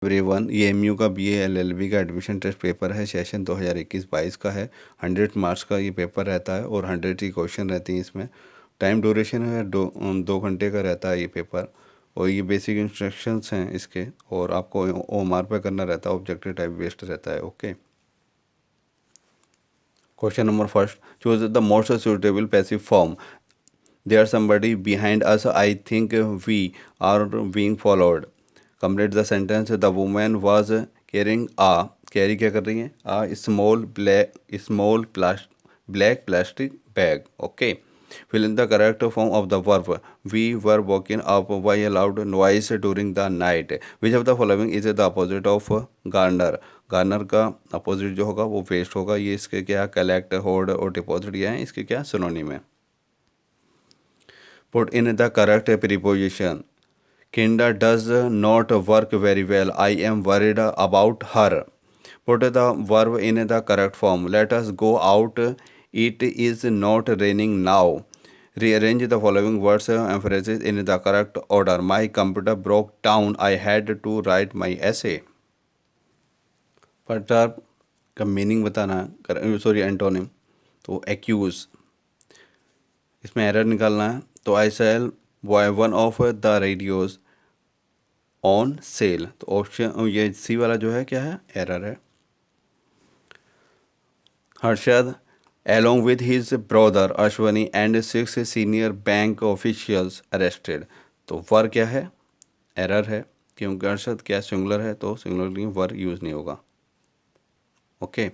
Everyone, ये MU का BA LLB का एडमिशन टेस्ट पेपर है। सेशन 2021-22 का है। 100 मार्क्स का ये पेपर रहता है और 100 ही क्वेश्चन रहती हैं इसमें। टाइम ड्यूरेशन है 2 घंटे का रहता है ये पेपर। और ये बेसिक इंस्ट्रक्शंस हैं इसके, और आपको ओएमआर पे करना रहता है, ऑब्जेक्टिव टाइप बेस्ड रहता है। Okay. Question number first, choose the most suitable passive form. There's somebody behind us. I think we are being followed. Complete the sentence. The woman was carrying a, carry क्या कर रही है, a black plastic bag. Okay. Fill in the correct form of the verb. We were woken up by a loud noise during the night. Which of the following is the opposite of garner? Garner का opposite जो होगा वो waste होगा। ये इसके क्या, collect, hold और deposit, ये हैं इसके क्या सिनोनिम है। Put in the correct preposition. Kinda does not work very well. I am worried about her. Put the verb in the correct form. Let us go out. It is not raining now. Rearrange the following words and phrases in the correct order. My computer broke down. I had to write my essay. पर्टार का meaning बताना, sorry antonym, तो accuse, इसमें error निकालना है। तो I sell one of the radios on sale, तो option ये C वाला जो है क्या है, एरर है। Harshad along with his brother Ashwani and 6 senior bank officials arrested, तो वर क्या है, एरर है, क्योंकि हर्षद क्या सिंगुलर है, तो सिंगुलर के लिए वर यूज़ नहीं होगा। ओके।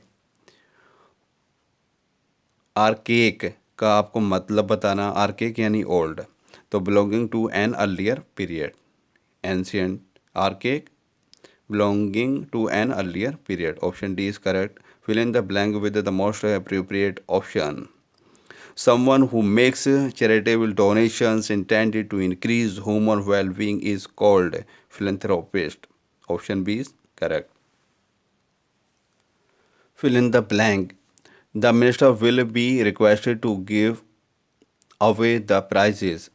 आर्केक का आपको मतलब बताना। आर्केक यानी ओल्ड, तो belonging to an earlier period, ancient. Archaic belonging to an earlier period, option D is correct. Fill in the blank with the most appropriate option. Someone who makes charitable donations intended to increase human well-being is called philanthropist. Option B is correct. Fill in the blank. The minister will be requested to give away the prizes.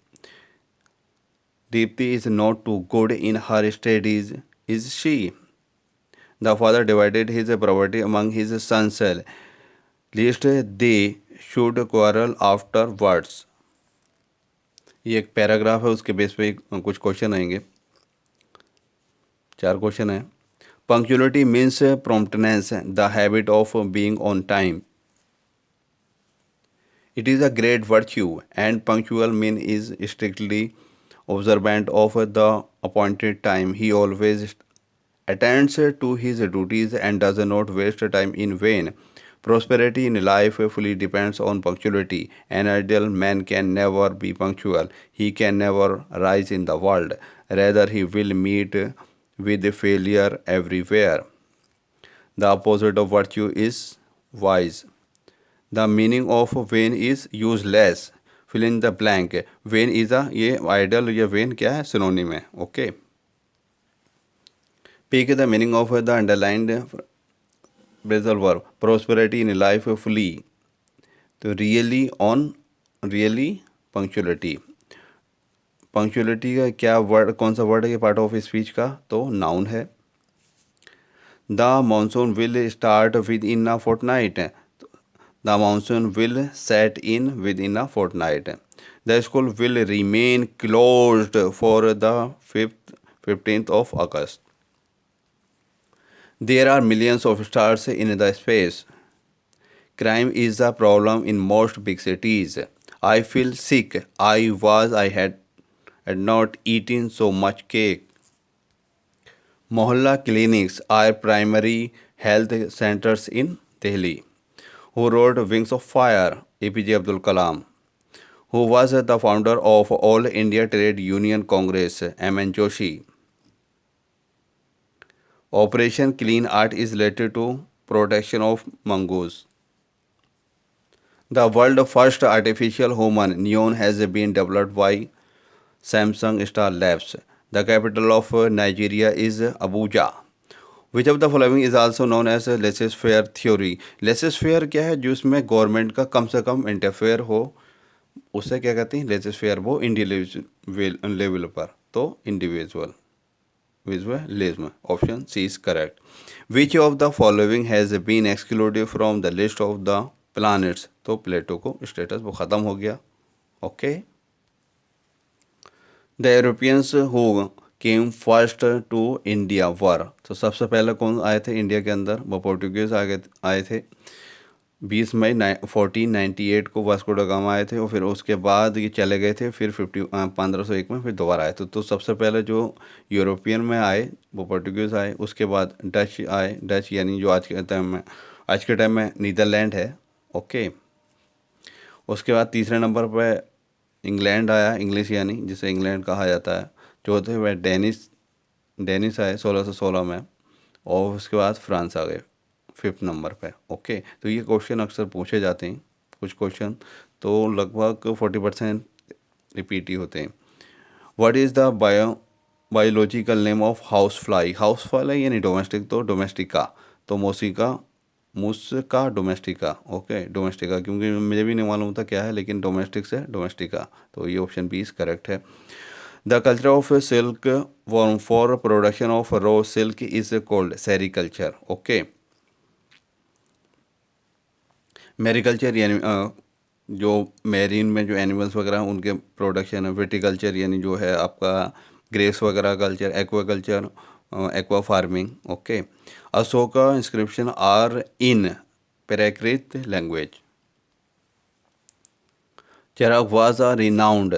Deepthi is not too good in her studies, is she? The father divided his property among his sons, lest they should quarrel afterwards. ये एक paragraph है, उसके base पे कुछ question आएंगे। 4 question है। Punctuality means promptness, the habit of being on time. It is a great virtue, and punctual mean is strictly observant of the appointed time. He always attends to his duties and does not waste time in vain. Prosperity in life fully depends on punctuality. An ideal man can never be punctual. He can never rise in the world. Rather, he will meet with failure everywhere. The opposite of virtue is wise. The meaning of vain is useless. Fill in the blank. Vain is a, ये idle या vain क्या है, synonym है। Okay. Pick the meaning of the underlined phrasal verb. Prosperity in life fully, तो really on, really punctuality। Punctuality का क्या word, कौन सा वर्ड है ये पार्ट ऑफ स्पीच का, तो नाउन है। The monsoon will start within a fortnight, the monsoon will set in within a fortnight. The school will remain closed for the 15th of August. There are millions of stars in the space. Crime is a problem in most big cities. I feel sick. I had not eaten so much cake. Mohalla clinics are primary health centers in Delhi. Who wrote Wings of Fire? APJ Abdul Kalam. Who was the founder of All India Trade Union Congress? M.N. Joshi. Operation Clean Art is related to protection of mongoose. The world's first artificial human neon has been developed by Samsung Star Labs. The capital of Nigeria is Abuja. Which of the following is also known as laissez faire theory. Laissez faire क्या है, जो इसमें government का कम से कम interfere हो, उसे क्या कहते हैं, लेसेस फेयर। वो इंडिविजुअल लेवल पर, तो individual. visualism. Option C is correct. Which of the following has been excluded from the list of the planets? तो प्लेटो को स्टेटस वो ख़त्म हो गया. Okay. The Europeans who came first to India were, तो सबसे पहले कौन आए थे इंडिया के अंदर? वो पोर्टुगीज आए थे. 20 मई 1498 को वास्को ड गामा आए थे और फिर उसके बाद ये चले गए थे. फिर 1501 में फिर दोबारा आए थे. तो सबसे पहले जो यूरोपियन में आए वो पोर्टुगीज आए. उसके बाद डच आए. डच यानी जो आज के टाइम में नीदरलैंड है. ओके. उसके बाद तीसरे नंबर पर इंग्लैंड आया. इंग्लिश यानी जिसे इंग्लैंड कहा जाता है. चौथे में डेनिस आए 1616 में. और उसके बाद फ्रांस आ गए 5th नंबर पे. ओके. तो ये क्वेश्चन अक्सर पूछे जाते हैं. कुछ क्वेश्चन तो लगभग 40% रिपीट ही होते हैं. What is the biological name of house fly? House fly यानी डोमेस्टिक, तो डोमेस्टिका. तो मुस्का डोमेस्टिका. ओके. डोमेस्टिका, क्योंकि मुझे भी नहीं मालूम था क्या है, लेकिन डोमेस्टिक से डोमेस्टिका. तो ये ऑप्शन बी इज करेक्ट है. The culture of silk worm for production of raw silk is called sericulture. Okay. Mariculture यानी जो मेरीन में जो एनिमल्स वगैरह हैं उनके प्रोडक्शन है. विटिकल्चर यानी जो है आपका ग्रेप्स वगैरह culture. Aquaculture aqua farming. Okay. Ashoka inscription are in Prakrit language. Charaka was a renowned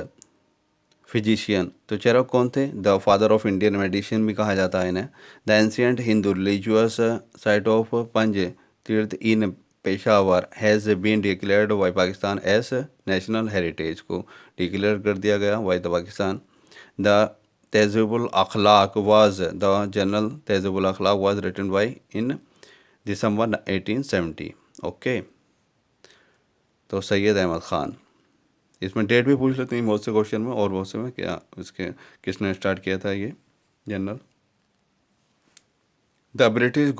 physician. तो चरक कौन थे? The father of Indian medicine भी कहा जाता है इन्हें. The ancient Hindu religious site of Panj Tirth in Peshawar has been declared by Pakistan as national heritage. को declare कर दिया गया by the Pakistan. The Tahzibul Akhlaq was the journal Tahzibul Akhlaq was written by in December 1870. Okay. तो सैयद अहमद ख़ान. इसमें डेट भी पूछ लेते हैं बहुत से क्वेश्चन में, और बहुत से में क्या इसके किसने स्टार्ट किया था ये general. The British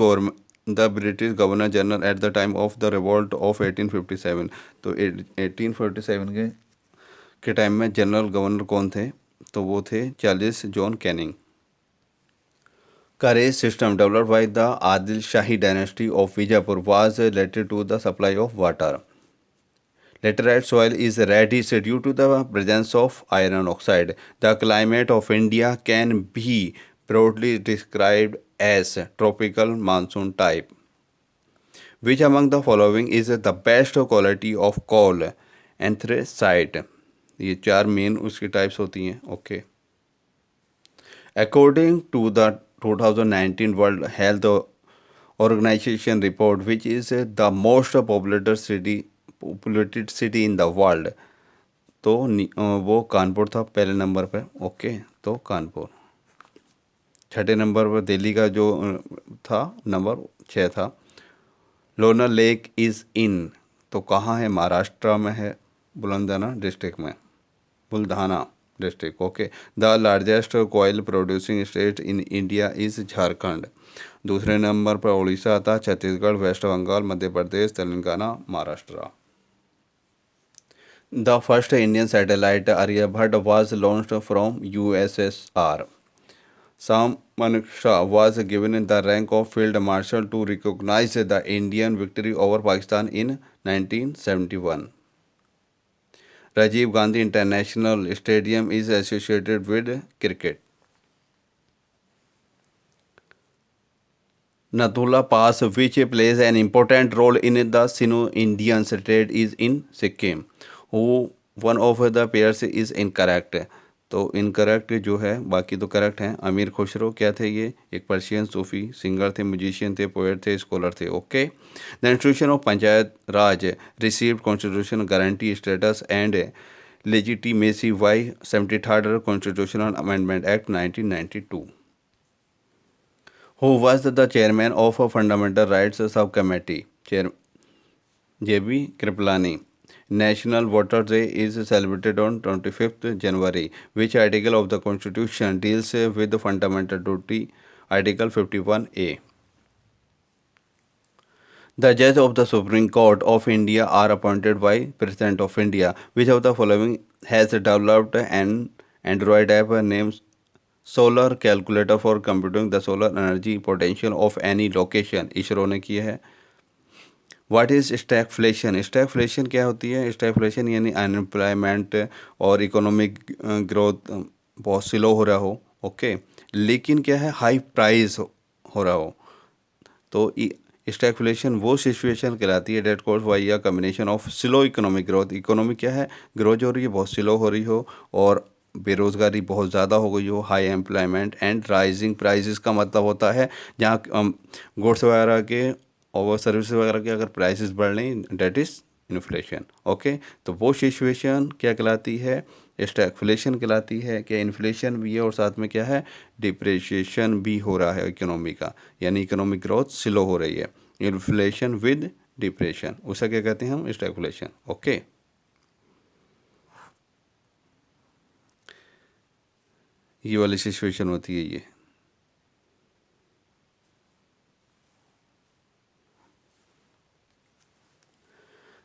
governor general at the time of the revolt of 1857. तो 1847 के टाइम में जनरल गवर्नर कौन थे? तो वो थे Charles John Canning. Karez system developed by the Adil Shahi dynasty of Bijapur was related to the supply of water. Laterite soil is reddish due to the presence of iron oxide. The climate of India can be broadly described as tropical monsoon type. Which among the following is the best quality of coal? Anthracite. ये चार main उसकी types होती हैं. Okay. According to the 2019 World Health Organization report, which is the most populated city in the world, तो वो कानपुर था पहले number पर. ओके. तो कानपुर. छठे नंबर पर दिल्ली का जो था नंबर 6 था. लोनार लेक इज़ इन, तो कहाँ है? महाराष्ट्र में है, बुलंदाना डिस्ट्रिक्ट में, Buldhana district. Okay. The largest coal producing state in India is Jharkhand. दूसरे नंबर पर उड़ीसा था. Chhattisgarh, West Bengal, Madhya Pradesh, Telangana, Maharashtra. The first Indian satellite Aryabhat was launched from USSR. Sam Manekshaw was given the rank of Field Marshal to recognize the Indian victory over Pakistan in 1971. Rajiv Gandhi International Stadium is associated with cricket. Nathula Pass, which plays an important role in the Sino-Indian trade, is in Sikkim. Who one of the pairs is incorrect. तो incorrect जो है, बाकी तो correct हैं. अमीर खुसरो क्या थे? ये एक पर्शियन सूफी सिंगर थे, म्यूजिशियन थे, पोएट थे, स्कॉलर थे. Okay. The institution of panchayat raj received constitution guarantee status and legitimacy by 73rd constitutional amendment act 1992. Who was the chairman of a Fundamental Rights Subcommittee? Chair J.B. Kripalani. National Water Day is celebrated on 25th January. Which article of the Constitution deals with the fundamental duty? Article 51A. The judges of the Supreme Court of India are appointed by President of India. Which of the following has developed an Android app named solar calculator for computing the solar energy potential of any location, ISRO ने किया है। What is stagflation? Stagflation क्या होती है? Stagflation यानी unemployment और economic growth बहुत slow हो रहा हो, ओके, लेकिन क्या है, हाई प्राइस हो रहा हो। तो स्टैगफ्लेशन वो सिचुएशन कहलाती है डेट कॉज वाई या combination of slow economic growth, economic क्या है, ग्रोथ हो रही है, बहुत स्लो हो रही हो, और बेरोज़गारी बहुत ज़्यादा हो गई हो, high employment and rising prices का मतलब होता है जहाँ गुड्स वगैरह के और सर्विस वगैरह के अगर प्राइसेस बढ़ रही, डेट इज़ इन्फ्लेशन, ओके। तो वो सिचुएशन क्या कहलाती है? स्टैगफ्लेशन कहलाती है। क्या इन्फ्लेशन भी है और साथ में क्या है, डिप्रिशिएशन भी हो रहा है इकोनॉमी का, यानी इकोनॉमिक ग्रोथ स्लो हो रही है। इन्फ्लेशन विद डिप्रेशन, उसे क्या कहते हैं हम? Stagflation, okay. ये वाली सिचुएशन होती है ये।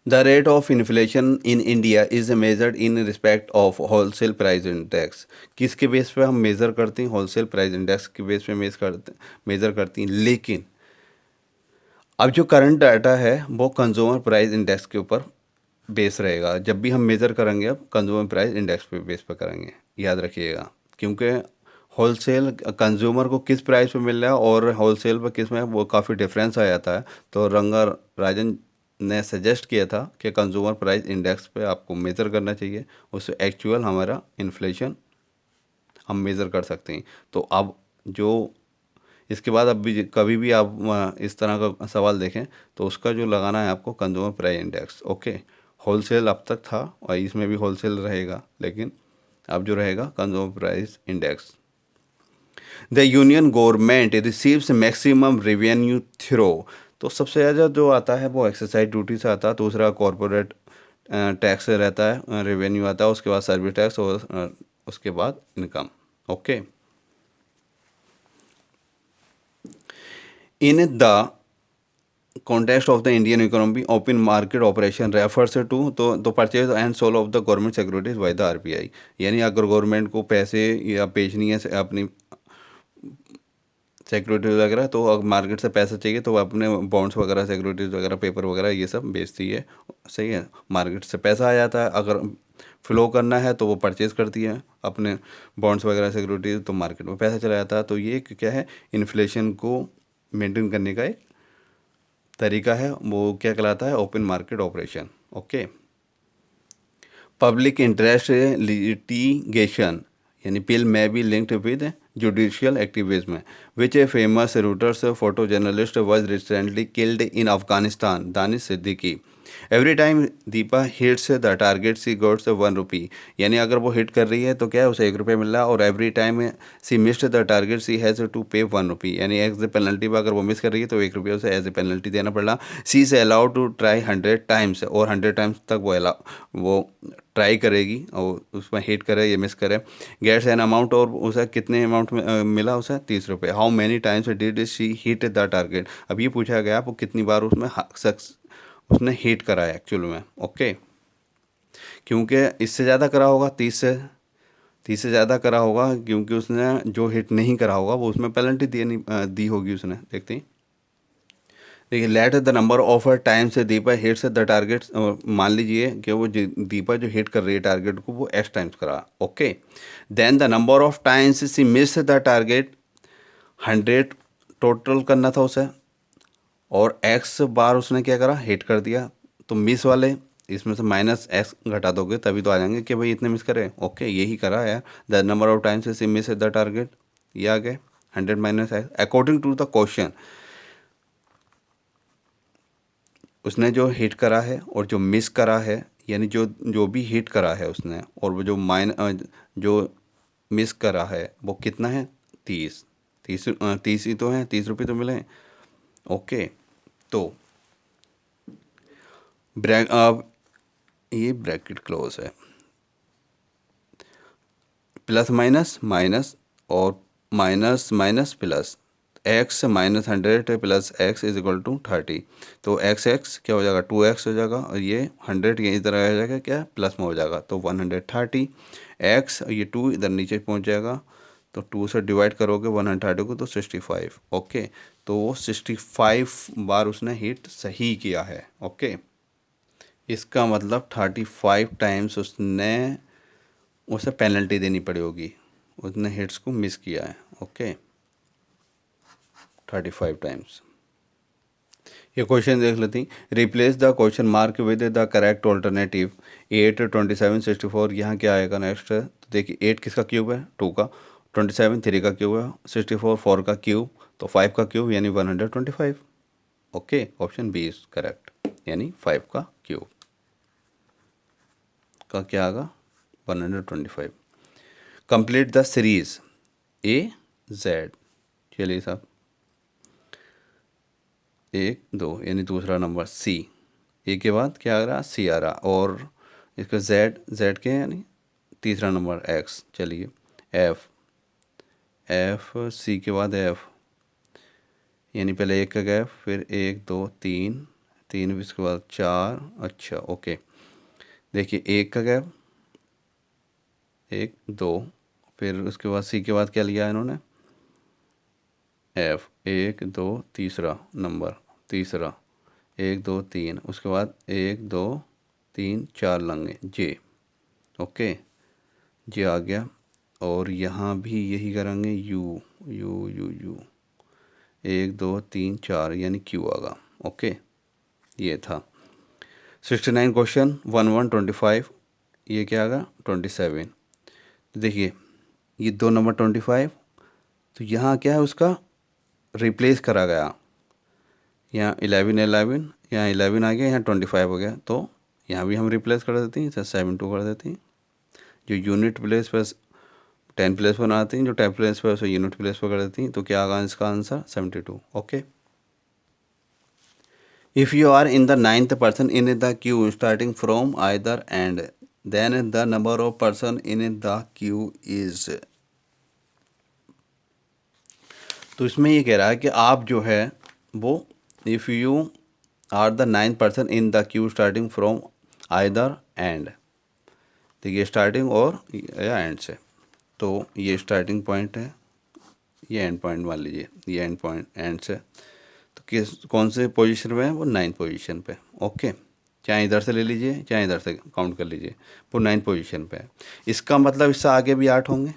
The rate of inflation in India is measured in respect of wholesale price index। किसके बेस पे हम मेज़र करते हैं? होलसेल प्राइस इंडेक्स के बेस पे मेज़र करती हैं, लेकिन अब जो करंट डाटा है वो कंज्यूमर प्राइस इंडेक्स के ऊपर बेस रहेगा। जब भी हम मेज़र करेंगे अब कंज्यूमर प्राइस इंडेक्स पे बेस पे करेंगे, याद रखिएगा। क्योंकि होलसेल कंज्यूमर को किस प्राइस पे मिल रहा है और होलसेल पे किस में, वो काफ़ी डिफरेंस आ जाता है। तो रंगा राजन ने सजेस्ट किया था कि कंज्यूमर प्राइस इंडेक्स पे आपको मेज़र करना चाहिए, उससे एक्चुअल हमारा इन्फ्लेशन हम मेज़र कर सकते हैं। तो अब जो इसके बाद अब भी कभी भी आप इस तरह का सवाल देखें तो उसका जो लगाना है आपको consumer price index, okay. Wholesale अब तक था और इसमें भी होलसेल रहेगा, लेकिन अब जो रहेगा consumer price index. The union government receives maximum revenue through. तो सबसे ज़्यादा जो आता है वो एक्साइज ड्यूटी से आता है, दूसरा कॉरपोरेट टैक्स से रहता है, रेवेन्यू आता है, उसके बाद सर्विस टैक्स और उसके बाद income, okay. In the context of the Indian economy, open market operation refers to तो purchase and sale of the government securities by the RBI. यानी अगर गवर्नमेंट को पैसे या बेचनी है अपनी सिक्योरिटीज वगैरह, तो अगर मार्केट से पैसा चाहिए तो वो अपने बॉन्ड्स वगैरह, सिक्योरिटीज वगैरह, पेपर वगैरह ये सब बेचती है, सही है। मार्केट से पैसा आ जाता है, अगर फ्लो करना है तो वो परचेज करती है अपने बॉन्ड्स वगैरह, सिक्योरिटीज, तो मार्केट में पैसा चला जाता है। तो ये क्या है, इन्फ्लेशन को मेंटेन करने का एक तरीका है, वो क्या कहलाता है? Open market operation, okay. Public interest litigation यानी बिल में be linked with judicial activism, which a famous Reuters photo journalist was recently killed in Afghanistan, Danish Siddiqui. Every time Deepa hits the target she gets 1 rupee. यानी अगर वो hit कर रही है तो क्या है, उसे 1 रुपये मिल रहा है, और every time she missed the target she has to pay 1 rupee. यानी एज ए पेनल्टी पर अगर वो मिस कर रही है तो 1 रुपये उसे एज ए पेनल्टी देना पड़ रहा। She is allowed to try 100 times, और 100 टाइम्स तक वो ट्राई करेगी और उसमें हिट करे या मिस करे। गेट्स एन अमाउंट, और उसे कितने अमाउंट में मिला उसे? 30 रुपये। How many times did she hit the target? अब ये पूछा गया आपको कितनी बार उसमें सक्स उसने हिट करा है एक्चुअल में, ओके। क्योंकि इससे ज़्यादा करा होगा, 30 से ज़्यादा करा होगा, क्योंकि उसने जो हिट नहीं करा होगा वो उसमें पेनल्टी दी होगी उसने। देखते हैं, देखिए, let the number of times Deepa hits the target. मान लीजिए कि वो दीपा जो हिट कर रही है टारगेट को वो एक्स टाइम्स करा, okay. Then the number of times she miss the target, 100 total करना था उसे, और एक्स बार उसने क्या करा? हिट कर दिया। तो मिस वाले इसमें से माइनस एक्स घटा दोगे तभी तो आ जाएंगे कि भाई इतने मिस करे, ओके, यही करा है। The number of times she miss the target, ये आ गए 100 minus X according to the question. उसने जो हिट करा है और जो मिस करा है, यानी जो जो भी हिट करा है उसने, और वो जो मिस करा है वो कितना है? 30। 30 ही तो है, 30 रुपये तो मिले, ओके। तो अब ये ब्रैकेट क्लोज है, प्लस माइनस माइनस और minus minus plus, X minus 100 plus X is equal to 30। तो एक्स एक्स क्या हो जाएगा? 2x हो जाएगा, और ये 100 ये इधर आ जाएगा, क्या प्लस में हो जाएगा, तो 130 एक्स, ये 2 इधर नीचे पहुंच जाएगा, तो 2 से डिवाइड करोगे 130 को तो 65। ओके, तो वो 65 बार उसने हिट सही किया है। ओके, इसका मतलब 35 टाइम्स उसे पेनल्टी देनी पड़ी होगी, उसने हिट्स को मिस किया है। Okay, 35 times. ये क्वेश्चन देख लेती, replace the question mark with the correct alternative. 8, 27, 64, यहाँ क्या आएगा नेक्स्ट? तो देखिए 8 किसका क्यूब है? 2 का। 27 3 का क्यूब है। 64 4 का क्यूब, तो 5 का क्यूब यानी 125। Okay, option B is correct, यानी 5 का क्यूब का क्या आएगा? 125। Complete the series A Z. चलिए साहब, 1 2 यानी दूसरा नंबर सी, ए के बाद क्या आ रहा? सी आ रहा, और इसका जेड, जेड के यानी तीसरा नंबर एक्स। चलिए एफ, एफ सी के बाद एफ, यानी पहले 1 का गैप, फिर 1 2 3, 3 इसके बाद 4। अच्छा ओके, देखिए 1 का गैप, 1 2, फिर उसके बाद सी के बाद क्या लिया इन्होंने? एफ, 1 2 तीसरा नंबर, तीसरा 1 2 3, उसके बाद 1 2 3 4 लेंगे जे। ओके, जे आ गया, और यहाँ भी यही करेंगे यू यू यू यू, 1 2 3 4 यानी क्यू आगा। ओके, ये था 69 क्वेश्चन 1 1 25, ये क्या आगा? 27। तो देखिए ये 2 नंबर 25, तो यहाँ क्या है उसका रिप्लेस करा गया, यहाँ 11 11, यहाँ 11 आ गया, यहाँ 25 हो गया, तो यहाँ भी हम रिप्लेस कर देते हैं, 7 2 कर देते हैं। जो यूनिट प्लेस पर 10 प्लेस पर आती हैं, जो 10 प्लेस पर उसे यूनिट प्लेस पर कर देती हैं, तो क्या आगा इसका answer? 72। Okay, if you are in the 9th person in the queue starting from either end, then the number of person in the queue is. तो इसमें ये कह रहा है कि आप जो है वो, if you are the 9th person in the queue starting from either end, देखिए स्टार्टिंग और या एंड से, तो ये स्टार्टिंग पॉइंट है, ये एंड पॉइंट मान लीजिए, ये एंड पॉइंट एंड से, तो किस कौन से पोजीशन में है? वो 9th पोजीशन पे। ओके, चाहे इधर से ले लीजिए चाहे इधर से काउंट कर लीजिए, वो 9th पोजीशन पे है। इसका मतलब इससे आगे भी 8 होंगे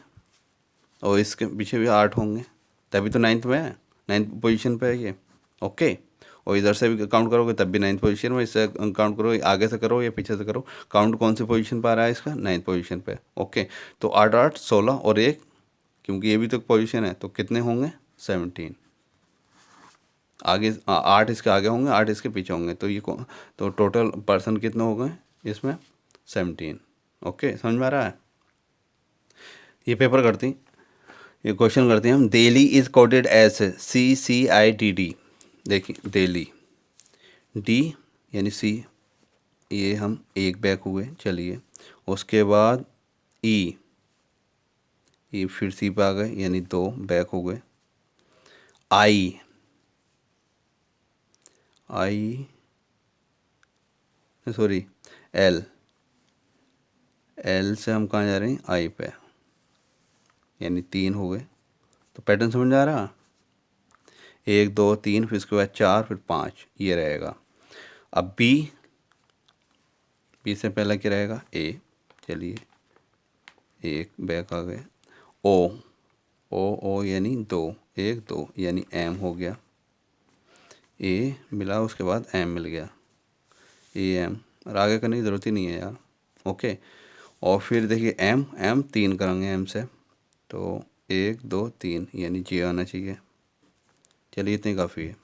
और इसके पीछे भी 8 होंगे, तभी तो 9th में है, 9th पोजीशन पे है ये। ओके, और इधर से भी काउंट करोगे तब भी 9th पोजीशन में, इससे काउंट करो, आगे से करो या पीछे से करो, काउंट कौन सी पोजीशन पर आ रहा है इसका? 9th पोजीशन पे। ओके, तो 8 8 16 और 1, क्योंकि ये भी तो पोजीशन है, तो कितने होंगे? 17। आगे 8 इसके आगे होंगे, 8 इसके पीछे होंगे, तो ये तो टोटल पर्सन कितने हो गए इसमें? 17। ओके, समझ में आ रहा है? ये पेपर करती, ये क्वेश्चन करते हैं हम। Delhi is coded as CCIDD। देखिए दिल्ली, डी यानी सी, ये हम एक बैक हुए। चलिए उसके बाद ई, ये फिर सी पे आ गए यानी 2 बैक हो गए। आई, आई सॉरी एल, एल से हम कहाँ जा रहे हैं? आई पे, यानी 3 हो गए। तो पैटर्न समझ आ रहा? 1 2 3, फिर उसके बाद 4, फिर 5, ये रहेगा। अब बी, बी से पहले क्या रहेगा? ए। चलिए एक बैक आ गए। ओ, ओ यानी 2, 1 2 यानी एम हो गया। ए मिला, उसके बाद एम मिल गया, ए एम, और आगे करने की ज़रूरत ही नहीं है यार। ओके, और फिर देखिए एम, एम 3 करेंगे एम से, तो 1 2 3 यानी जे आना चाहिए। चलिए इतनी काफ़ी है।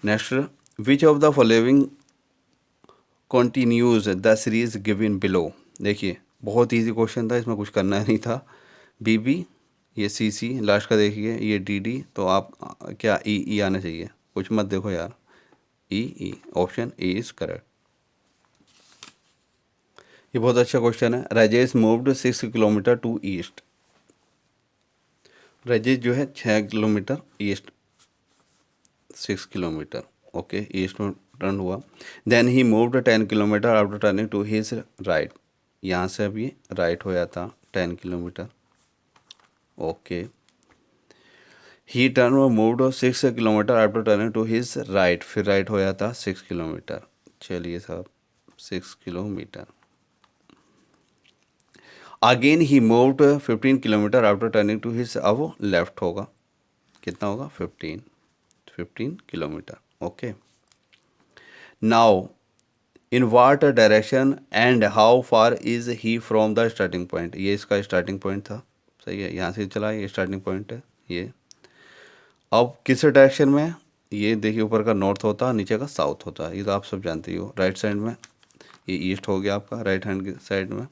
Next, which of the following continues the series given below. देखिए बहुत इजी क्वेश्चन था, इसमें कुछ करना नहीं था। बीबी, ये सीसी लास्ट का देखिए, ये डीडी, तो आप क्या ई आना चाहिए, कुछ मत देखो यार, ई, ऑप्शन ए इज करेक्ट। ये बहुत अच्छा क्वेश्चन है। Rajesh moved 6 kilometre to east. Rajesh जो है 6 kilometre east, 6 kilometre okay east में टर्न हुआ। Then he moved 10 kilometre after turning to his right. यहाँ से अभी राइट हो जाता 10 kilometre. Okay. He turn moved 6 kilometre after turning to his right, फिर राइट हो जाता 6 किलोमीटर। चलिए साहब 6 kilometre. Again he moved 15 kilometre after turning to his, अब लेफ्ट होगा, कितना होगा 15 kilometre. Okay. Now in what direction and how far is he from the starting point, ये इसका स्टार्टिंग पॉइंट था, सही है, यहाँ से चला, ये स्टार्टिंग पॉइंट है ये। अब किस डायरेक्शन में, ये देखिए ऊपर का नॉर्थ होता है, नीचे का साउथ होता है, ये तो आप सब जानते ही हो। राइट साइड में ये ईस्ट हो गया आपका, राइट हैंड की साइड में,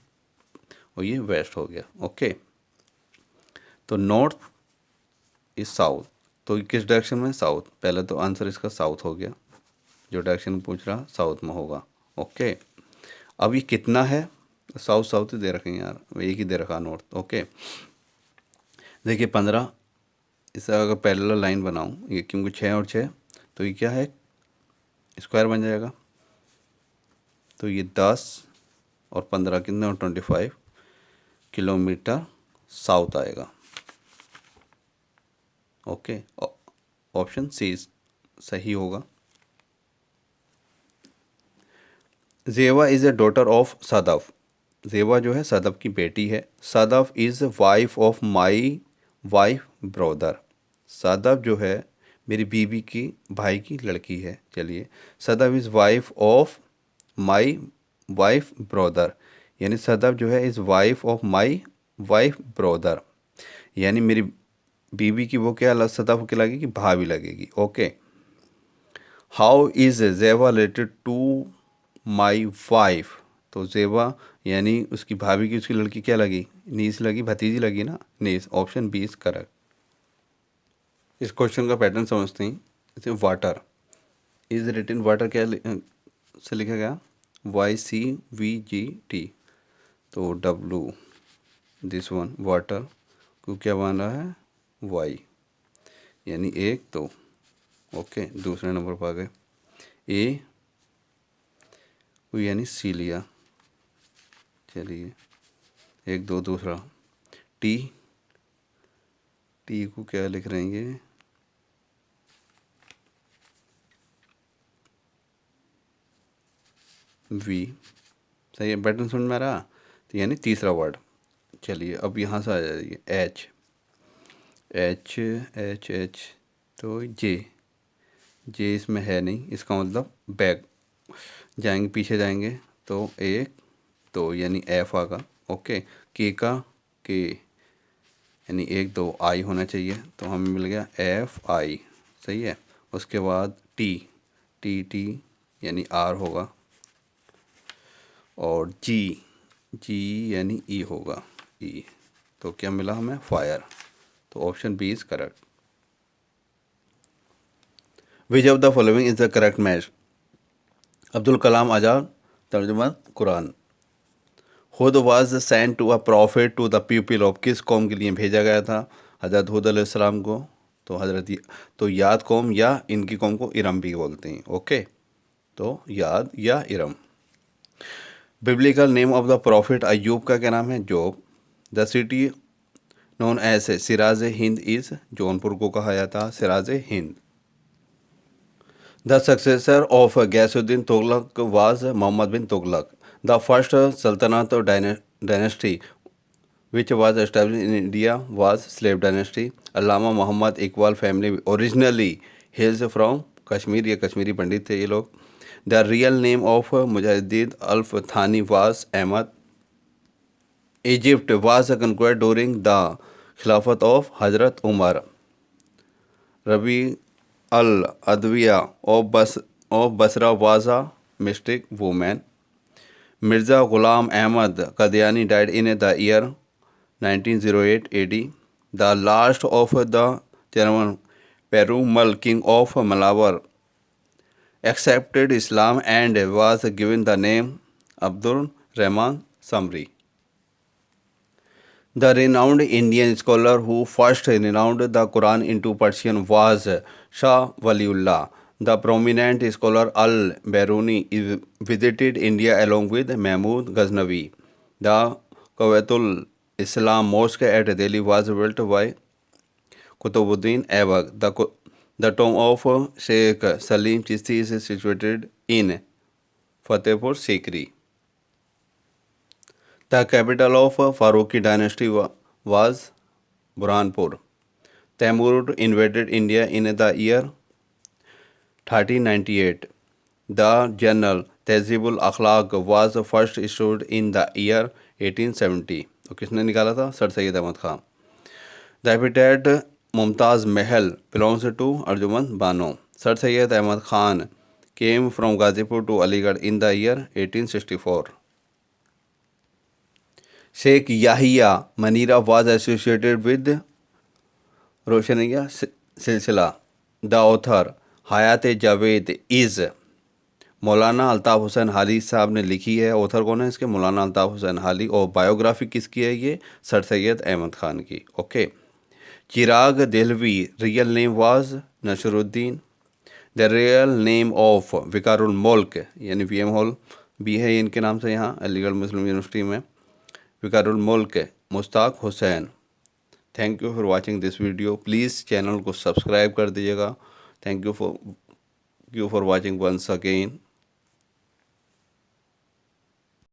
और ये वेस्ट हो गया। ओके, तो नॉर्थ इज साउथ, तो ये किस डायरेक्शन में, साउथ, पहले तो आंसर इसका साउथ हो गया, जो डायरेक्शन पूछ रहा साउथ में होगा। ओके, अब ये कितना है, साउथ साउथ ही दे रखे हैं यार, एक ही दे रखा नॉर्थ। ओके, देखिए 15, इसका अगर पैरेलल लाइन बनाऊँ ये, क्योंकि 6 और 6 तो ये क्या है, स्क्वायर बन जाएगा, तो ये 10 और 15 कितने, और 25 किलोमीटर साउथ आएगा। ओके, ऑप्शन सी सही होगा। Zeva is a daughter of Sadaf, Zeva जो है सदफ की बेटी है। Sadaf is wife of my wife brother, Sadaf जो है मेरी बीबी की भाई की लड़की है। चलिए, Sadaf is wife of my wife brother, यानी सदफ जो है is wife of my wife brother, यानी मेरी बीबी की वो क्या सदफ की लगेगी, भाभी लगेगी। ओके, हाउ इज़ जेवा रिलेटेड टू माई वाइफ, तो जेबा यानी उसकी भाभी की उसकी लड़की क्या लगी, नीस लगी, भतीजी लगी ना, niece. Option B is correct. इस क्वेश्चन का पैटर्न समझते हैं। जैसे वाटर इज रिटन, वाटर क्या से लिखा गया, YCVGT, तो W, दिस वन वाटर को क्या बन रहा है, Y, यानी 1 2। ओके, दूसरे नंबर पर आ गए, ए यानी सी लिया, चलिए 1 2, दूसरा टी, टी को क्या लिख रहे हैं ये, वी, सही है, पैटर्न समझ में आ रहा, तो यानी तीसरा वर्ड। चलिए अब यहाँ से आ जाइए, एच, एच एच एच, तो जे इसमें है नहीं, इसका मतलब बैग जाएंगे, पीछे जाएंगे, तो 1 2 यानी एफ आगा। ओके, के यानी 1 2 आई होना चाहिए, तो हमें मिल गया FI, सही है। उसके बाद टी यानी R होगा, और जी यानी E होगा, E, तो क्या मिला हमें, फायर, तो option B is correct. Which of the following is the correct match, Abdul Kalam Azad, Tarjuma Quran. Hud was sent to a prophet to the people of, किस कौम के लिए भेजा गया था हज़रत हुद अलैहिस्सलाम को, तो तो याद कौम या इनकी कौम को इरम भी बोलते हैं। ओके, तो याद या Iram. Biblical name of the prophet Ayyub का क्या नाम है, Job. The city known as Siraj Hind is, Jaunpur को कहा जाता है Siraj Hind. The successor of Ghiyasuddin Tughlaq was Mohammad bin Tughlaq. The first sultanate dynasty which was established in India was slave dynasty. Allama Mohammad Iqbal family originally hails from Kashmir, ये कश्मीरी पंडित थे ये लोग। The real name of Mujahideen अल्फ Thani was Ahmad. Egypt was conquered during the Khilafat of Hazrat Umar. Rabi al Adawiya of Basra was a mystic women. Mirza Ghulam Ahmad Qadiani died in the year 1908 AD. The last of the German Perumal king of Malabar accepted Islam and was given the name Abdul Rahman Samri. The renowned Indian scholar who first renounced the Quran into Persian was Shah Waliullah. The prominent scholar Al-Biruni visited India along with Mahmud Ghaznavi. The Qawatul Islam Mosque at Delhi was built by Qutbuddin Aibak. The tomb of Sheikh Salim Chishti is situated in Fatehpur Sikri. The capital of Faruqi dynasty was Burhanpur. Tamur invaded India in the year 1398. The journal Tehzibul Akhlaq was first issued in the year 1870. तो किसने निकाला था? Sir Syed Ahmad Khan. The epithet Mumtaz Mahal belongs to Arjuman Bano. Sir Syed Ahmad Khan came from Ghazipur to Aligarh in the year 1864. Sheikh Yahya Manira was associated with Roshaniya Silsila. The author Hayat Javed is मौलाना अल्ताफ़ हुसैन हाली साहब ने लिखी है. Author कौन है इसके? मौलाना अल्ताफ़ हुसैन हाली. और बायोग्राफी किसकी है ये? सर सैयद अहमद ख़ान की. Okay. Chirag Dehlvi real name was Nasiruddin. The real name of Viqarul Mulk यानी वीएम हॉल भी है इनके नाम से यहाँ अलीगढ़ मुस्लिम यूनिवर्सिटी में. Viqarul Mulk Mushtaq Hussain. Thank you for watching this video. Please channel को सब्सक्राइब कर दीजिएगा. Thank you for watching once again.